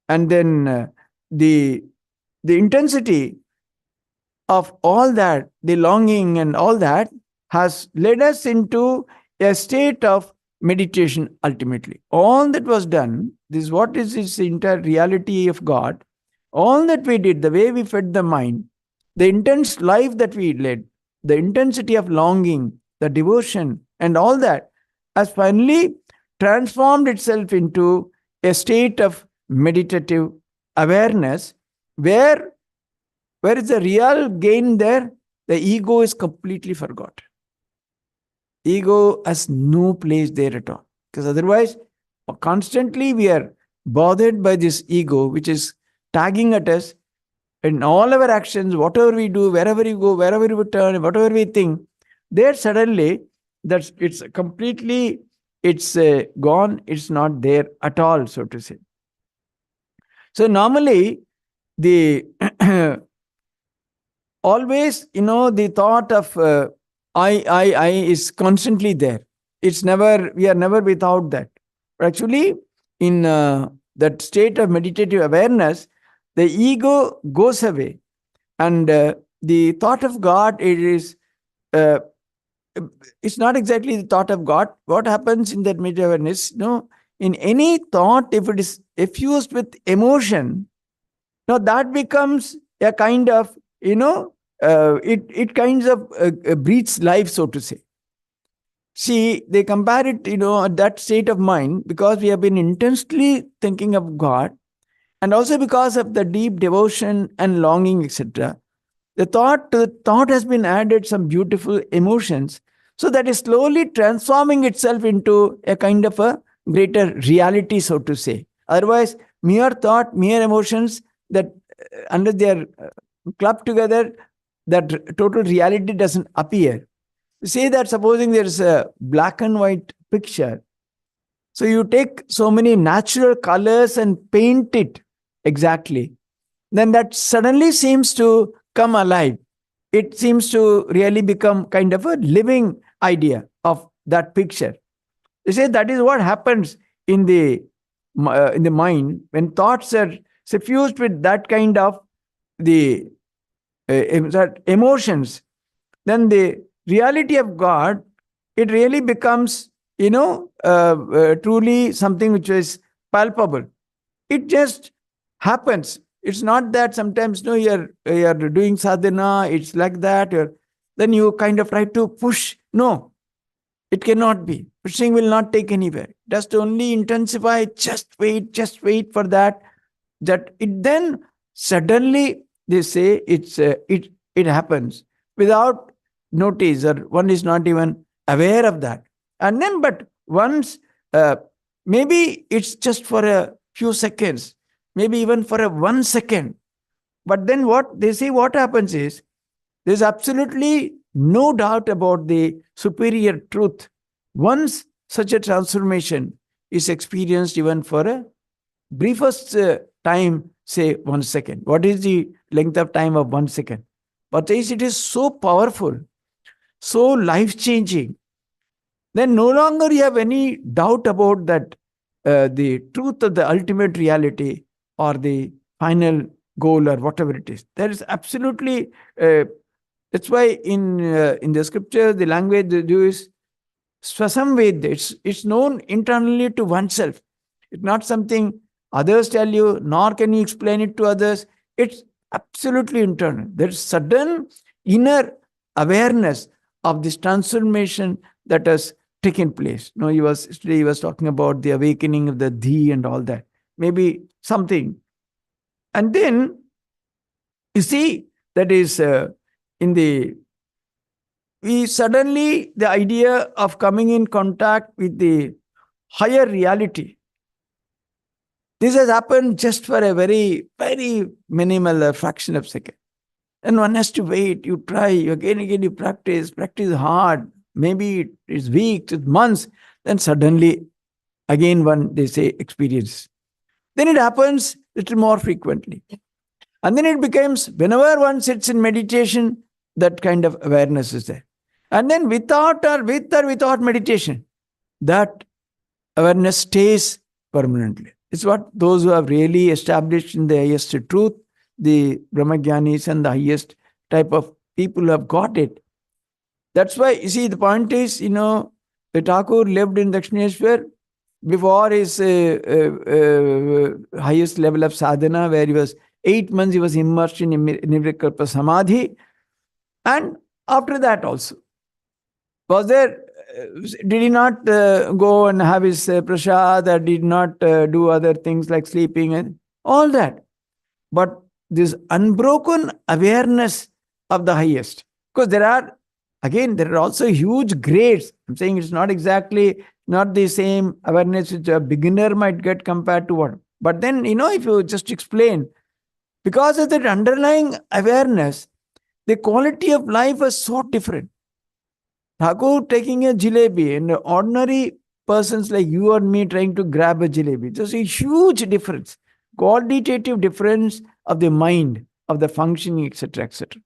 and then the intensity of all that, the longing and all that, has led us into a state of meditation ultimately. All that was done, this is what is this entire reality of God. All that we did, the way we fed the mind, the intense life that we led, the intensity of longing, the devotion, and all that has finally transformed itself into a state of meditative awareness where is the real gain there? The ego is completely forgotten. Ego has no place there at all. Because otherwise, constantly we are bothered by this ego, which is tagging at us in all our actions, whatever we do, wherever we go, wherever we turn, whatever we think. There suddenly, it's completely, it's gone, it's not there at all, so to say. So normally, the always, the thought of I is constantly there. We are never without that. But actually, in that state of meditative awareness, the ego goes away. And the thought of God, it's not exactly the thought of God. What happens in that meditative awareness, in any thought, if it is effused with emotion, that becomes a kind of, it kinds of breathes life, so to say. See, they compare it, at that state of mind, because we have been intensely thinking of God, and also because of the deep devotion and longing, etc. The thought has been added some beautiful emotions, so that is slowly transforming itself into a kind of a greater reality, so to say. Otherwise, mere thought, mere emotions, that unless they are clubbed together, that total reality doesn't appear. Say that supposing there is a black and white picture, so you take so many natural colors and paint it exactly, then that suddenly seems to come alive. It seems to really become kind of a living idea of that picture. They say that is what happens in the mind when thoughts are suffused with that kind of the emotions. Then the reality of God, it really becomes, truly something which is palpable. It just happens. It's not that sometimes you're doing sadhana, it's like that, then you kind of try to push. No, It cannot be. Pushing will not take anywhere. Just only intensify, just wait for that. That it then suddenly they say it happens without notice, or one is not even aware of that. And then, but once maybe it's just for a few seconds, maybe even for a 1 second. But then what they say, what happens is there's absolutely no doubt about the superior truth. Once such a transformation is experienced, even for a briefest time, say 1 second. What is the length of time of 1 second? But it is so powerful, so life changing. Then no longer you have any doubt about that the truth of the ultimate reality or the final goal or whatever it is. There is absolutely. That's why in the scripture, the language they do is swasamvedya. It's known internally to oneself. It's not something others tell you, nor can you explain it to others. It's absolutely internal. There's sudden inner awareness of this transformation that has taken place. No, today he was talking about the awakening of the thee and all that. Maybe something. And then you see that is we suddenly the idea of coming in contact with the higher reality. This has happened just for a very, very minimal fraction of a second. And one has to wait, you try, again, you practice hard. Maybe it's weeks, it's months. Then suddenly, again, they say experience. Then it happens a little more frequently. And then it becomes, whenever one sits in meditation, that kind of awareness is there. And then with or without meditation, that awareness stays permanently. It's what those who have really established in the highest truth, the Brahmagyanis and the highest type of people who have got it. That's why, you see, the point is, the Thakur lived in Dakshineshwar before his highest level of sadhana, where he was 8 months, he was immersed in Nirvikalpa Samadhi. And after that also, was there, did he not go and have his prasad, or did not do other things like sleeping and all that? But this unbroken awareness of the highest, because there are also huge grades. I'm saying it's not exactly not the same awareness which a beginner might get compared to what. But then, if you just explain, because of that underlying awareness, the quality of life is so different. Thakur taking a jalebi and ordinary persons like you or me trying to grab a jalebi. There's a huge difference, qualitative difference of the mind, of the functioning, etc., etc.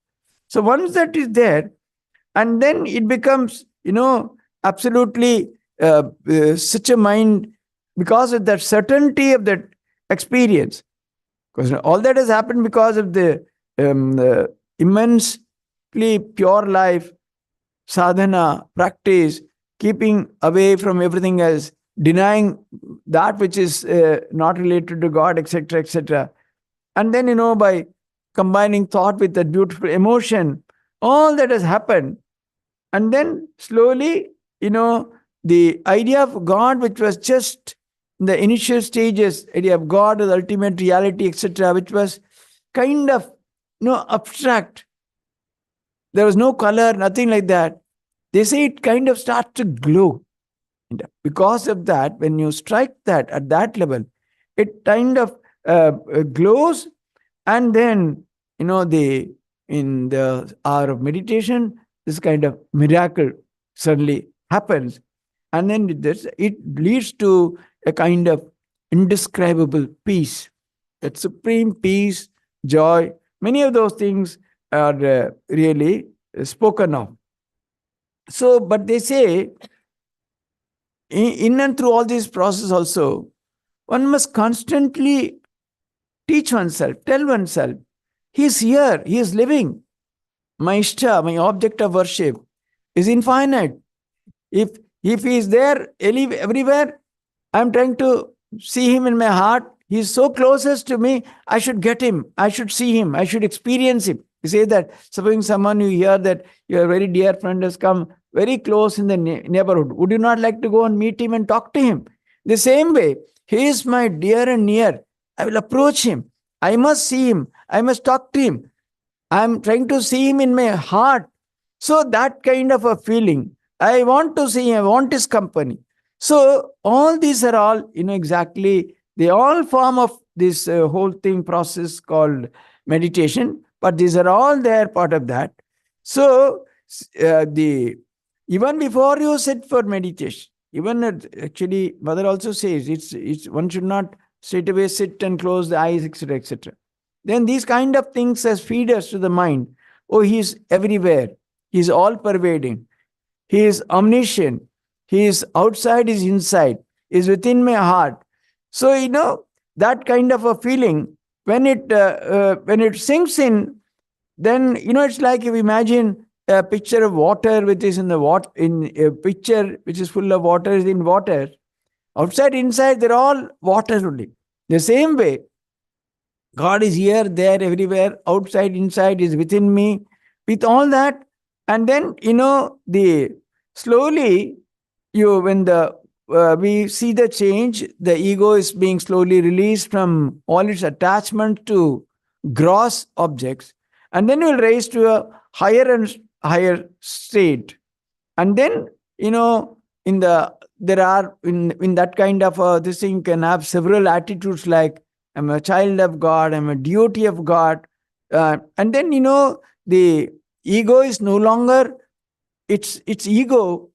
So once that is there, and then it becomes, absolutely such a mind, because of that certainty of that experience. Because all that has happened because of the immensely pure life, sadhana, practice, keeping away from everything else, denying that which is not related to God, etc., etc. And then, by combining thought with that beautiful emotion, all that has happened. And then slowly, the idea of God, which was just in the initial stages, idea of God as ultimate reality, etc., which was kind of, abstract. There was no color, nothing like that. They say it kind of starts to glow. And because of that, when you strike that at that level, it kind of glows. And then, in the hour of meditation, this kind of miracle suddenly happens. And then it leads to a kind of indescribable peace, that supreme peace, joy. Many of those things are really spoken of. So, but they say, in and through all this process also, one must constantly teach oneself, tell oneself, he is here, he is living. My Ishta, my object of worship, is infinite. If he is there everywhere, I'm trying to see him in my heart. He is so closest to me, I should get him, I should see him, I should experience him. You say that, supposing someone you hear that your very dear friend has come very close in the neighborhood. Would you not like to go and meet him and talk to him? The same way, he is my dear and near. I will approach him. I must see him. I must talk to him. I'm trying to see him in my heart. So that kind of a feeling. I want to see him. I want his company. So all these are all, exactly, they all form of this whole thing process called meditation. But these are all there part of that. So the even before you sit for meditation, even actually, Mother also says it's one should not straight away sit and close the eyes, etc., etc. Then these kind of things as feeders to the mind. Oh, he's everywhere. He's all pervading. He is omniscient. He is outside, is inside, is within my heart. So that kind of a feeling when it sinks in, then it's like if you imagine a picture of water which is in the water, in a picture which is full of water is in water. Outside, inside, they're all water only. The same way, God is here, there, everywhere, outside, inside, is within me. With all that, and then the slowly when the we see the change, the ego is being slowly released from all its attachment to gross objects, and then will raise to a higher and higher state. And then in the there are in that kind of this thing can have several attitudes like I'm a child of God, I'm a devotee of God, and then the ego is no longer its ego.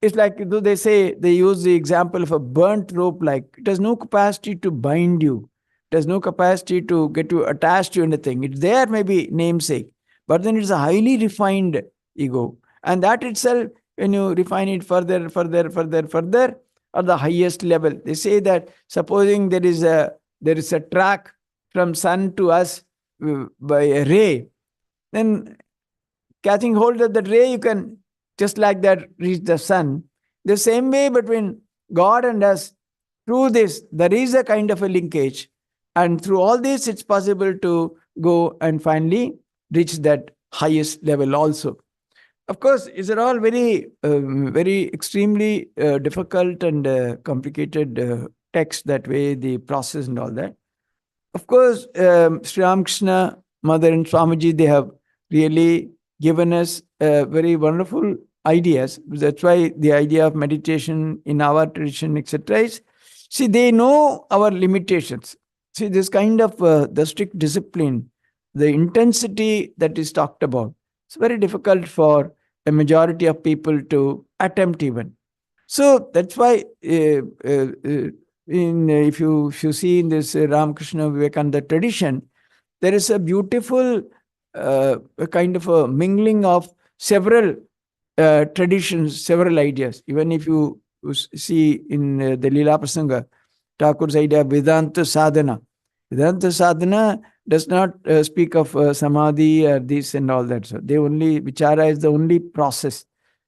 It's like they say, they use the example of a burnt rope, like it has no capacity to bind you, it has no capacity to get you attached to anything. It's there, maybe namesake, but then it's a highly refined ego, and that itself, when you refine it further at the highest level, they say that supposing there is a track from sun to us by a ray, then catching hold of that ray, you can just like that reach the sun. The same way between God and us, through this, there is a kind of a linkage. And through all this, it's possible to go and finally reach that highest level also. Of course, these are all very extremely difficult and complicated texts that way, the process and all that. Of course, Sri Ramakrishna, Mother and Swamiji, they have really given us very wonderful ideas. That's why the idea of meditation in our tradition, etc. is, see, they know our limitations. See, this kind of the strict discipline, the intensity that is talked about, it's very difficult for a majority of people to attempt even. So that's why if you see in this Ramakrishna Vivekananda tradition, there is a beautiful a kind of a mingling of several traditions, several ideas. Even if you see in the Leela Prasanga, Thakur's idea of Vedanta sadhana. Vedanta sadhana does not speak of samadhi or this and all that. So they only, vichara is the only process.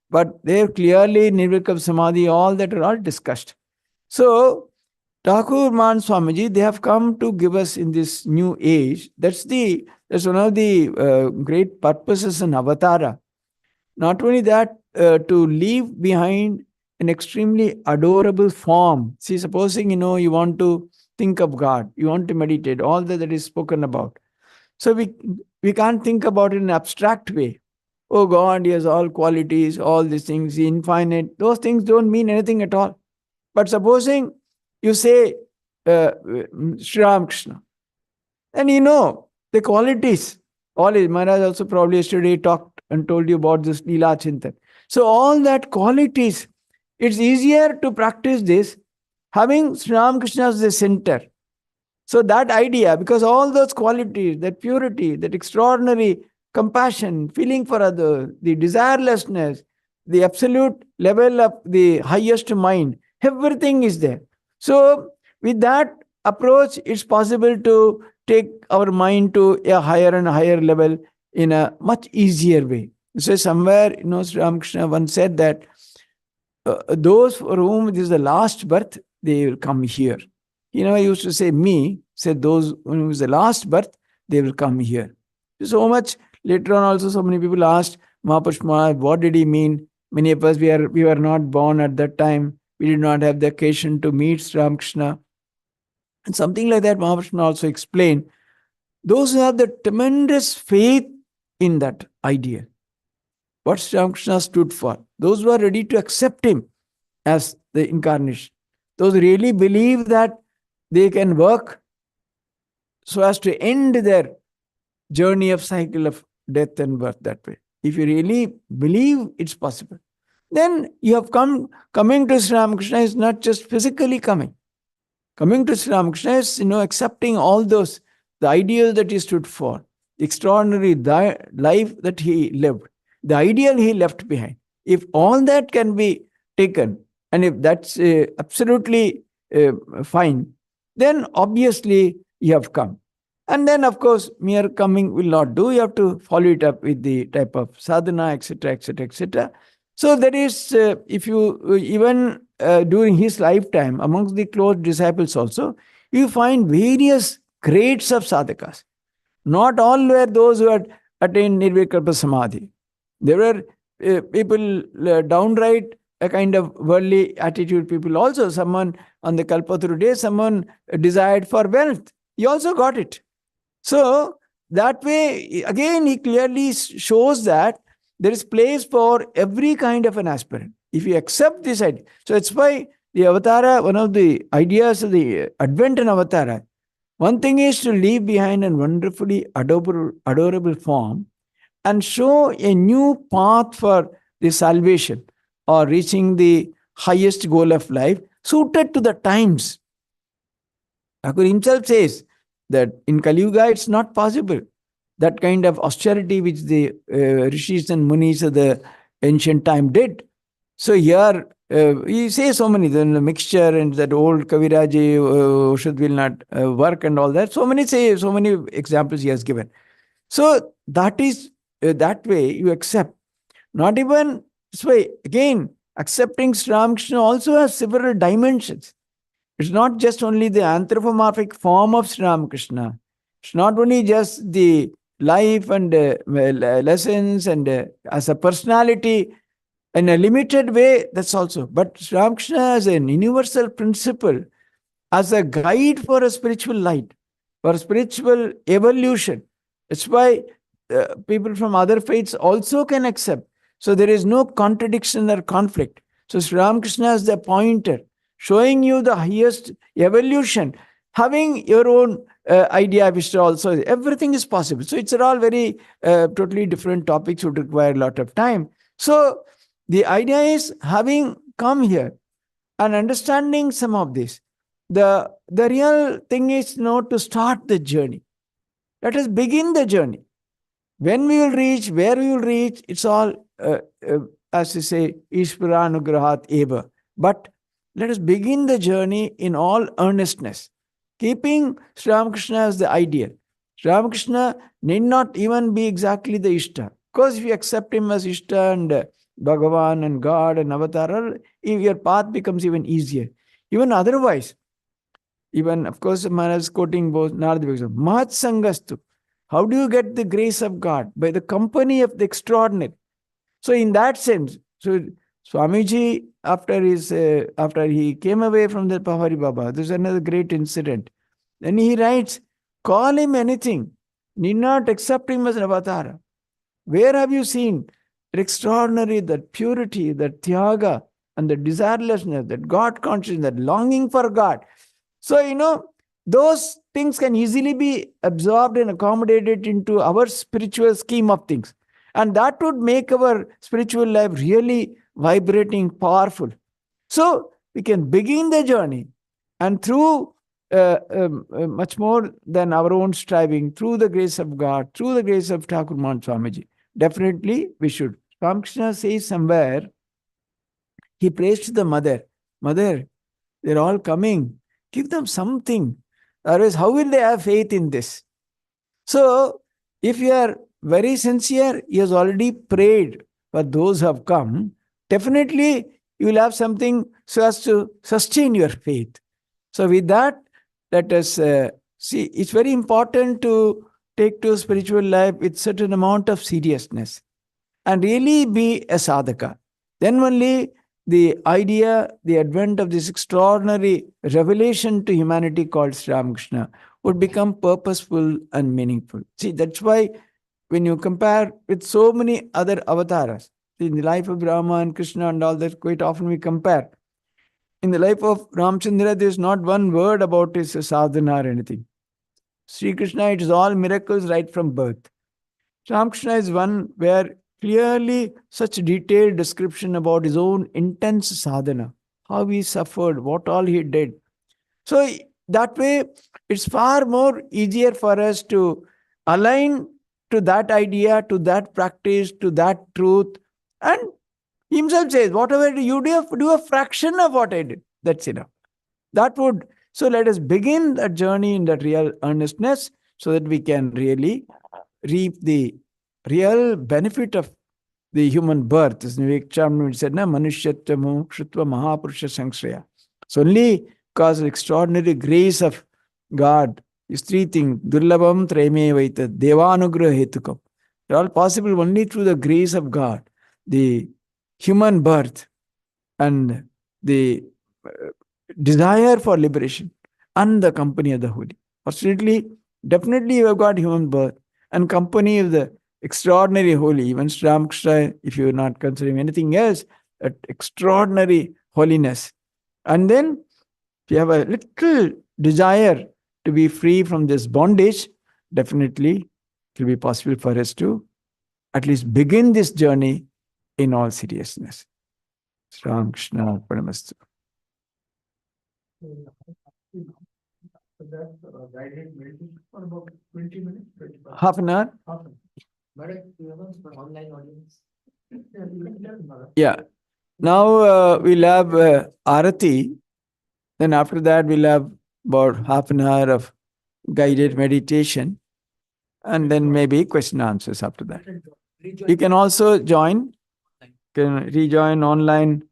But there clearly, nirvikam samadhi, all that are all discussed. So Thakur Man Swamiji, they have come to give us in this new age. That's one of the great purposes in Avatara. Not only that, to leave behind an extremely adorable form. See, supposing you want to think of God, you want to meditate, all that is spoken about. So we can't think about it in an abstract way. Oh God, he has all qualities, all these things, he infinite. Those things don't mean anything at all. But supposing you say Sri Ramakrishna, and the qualities. All is, Maharaj also probably yesterday talked and told you about this Leela Chintan. So all that qualities, it's easier to practice this having Sri Ramakrishna as the center. So that idea, because all those qualities, that purity, that extraordinary compassion, feeling for others, the desirelessness, the absolute level of the highest mind, everything is there. So with that approach, it's possible to take our mind to a higher and higher level in a much easier way. So somewhere, Sri Ramakrishna once said that those for whom this is the last birth, they will come here. He used to say said those whom is the last birth, they will come here. So much later on also, so many people asked Mahapurush Maharaj, what did he mean Many of us, we were not born at that time. We did not have the occasion to meet Sri Ramakrishna. And something like that, Mahaprabhu also explained. Those who have the tremendous faith in that idea, what Sri Ramakrishna stood for, those who are ready to accept him as the incarnation, those who really believe that they can work so as to end their journey of cycle of death and birth that way. If you really believe it's possible, then you have coming to Sri Ramakrishna is not just physically coming. Coming to Sri Ramakrishna is, accepting all those, the ideals that he stood for, the extraordinary life that he lived, the ideal he left behind. If all that can be taken, and if that's absolutely fine, then obviously you have come. And then, of course, mere coming will not do. You have to follow it up with the type of sadhana, etc., etc., etc. So there is, if you, even during his lifetime, amongst the close disciples also, you find various grades of sadhakas. Not all were those who had attained Nirvikalpa Samadhi. There were people downright a kind of worldly attitude people also. Someone on the Kalpataru day, someone desired for wealth. He also got it. So that way, again, he clearly shows that there is place for every kind of an aspirant. If you accept this idea. So it's why the avatara, one of the ideas of the Advent and avatara, one thing is to leave behind a wonderfully adorable form and show a new path for the salvation or reaching the highest goal of life suited to the times. Thakur himself says that in Kali Yuga it's not possible. That kind of austerity which the rishis and munis of the ancient time did. So here, he says so many, the mixture and that old Kaviraji, Oshad will not work and all that. So many examples he has given. So that is, that way you accept. Not even, so again, accepting Sri Ramakrishna also has several dimensions. It's not just only the anthropomorphic form of Sri Ramakrishna. It's not only just the life and lessons and as a personality in a limited way, that's also. But Sri Ramakrishna as an universal principle, as a guide for a spiritual light, for spiritual evolution. It's why people from other faiths also can accept. So there is no contradiction or conflict. So Sri Ramakrishna is the pointer, showing you the highest evolution, having your own idea, which also, everything is possible. So it's all very totally different topics, would require a lot of time. So the idea is, having come here and understanding some of this, the real thing is not to start the journey. Let us begin the journey. When we will reach, where we will reach, it's all, as you say, Ishvaranugrahat eva. But let us begin the journey in all earnestness, keeping Sri Ramakrishna as the ideal. Sri Ramakrishna need not even be exactly the Ishta. Because if you accept him as Ishta and Bhagavan and God and Avatar, your path becomes even easier. Even otherwise, even, of course, Maharaj is quoting both Narada Bhagavan, Mahat Sangastu. How do you get the grace of God? By the company of the extraordinary. So in that sense, so Swamiji, after he came away from the Pahari Baba, there's another great incident. Then he writes, call him anything, need not accept him as an avatar. Where have you seen the extraordinary, that purity, that tyaga, and the desirelessness, that God consciousness, that longing for God? So, those things can easily be absorbed and accommodated into our spiritual scheme of things. And that would make our spiritual life really vibrating, powerful. So we can begin the journey, and through much more than our own striving, through the grace of God, through the grace of Thakur Mahan Swamiji, definitely we should. Ramakrishna says somewhere, he prays to the mother, Mother, they're all coming. Give them something. Otherwise, how will they have faith in this? So, if you are very sincere, he has already prayed for those who have come. Definitely, you will have something so as to sustain your faith. So, with that, let us see. It's very important to take to spiritual life with certain amount of seriousness and really be a sadhaka. Then only the idea, the advent of this extraordinary revelation to humanity called Sri Ramakrishna would become purposeful and meaningful. See, that's why when you compare with so many other avatars, in the life of Rama and Krishna and all that, quite often we compare. In the life of Ramchandra, there is not one word about his sadhana or anything. Sri Krishna, it is all miracles right from birth. Ramakrishna is one where clearly such detailed description about his own intense sadhana, how he suffered, what all he did. So that way, it's far more easier for us to align to that idea, to that practice, to that truth. And he himself says, whatever you do a fraction of what I did. That's enough. That would, so let us begin that journey in that real earnestness so that we can really reap the real benefit of the human birth. As Vivek Charman said, na manushyatva mumukshutva mahapurusha sangshraya. So only because of extraordinary grace of God, these three things, durlabham trayme vaita, devanugraha hetukam. They're all possible only through the grace of God. The human birth and the desire for liberation and the company of the holy. Fortunately, definitely you have got human birth and company of the extraordinary holy. Even Sri Ramakrishna, if you are not considering anything else, that extraordinary holiness. And then if you have a little desire to be free from this bondage, definitely it will be possible for us to at least begin this journey in all seriousness. Sri Ramakrishna Paramastu. That guided meditation for about 20 minutes. 25. Half an hour? Half an hour. But for online audience. Yeah. Now we'll have Arati. Then after that, we'll have about half an hour of guided meditation. And then maybe question answers after that. You can also join, can rejoin online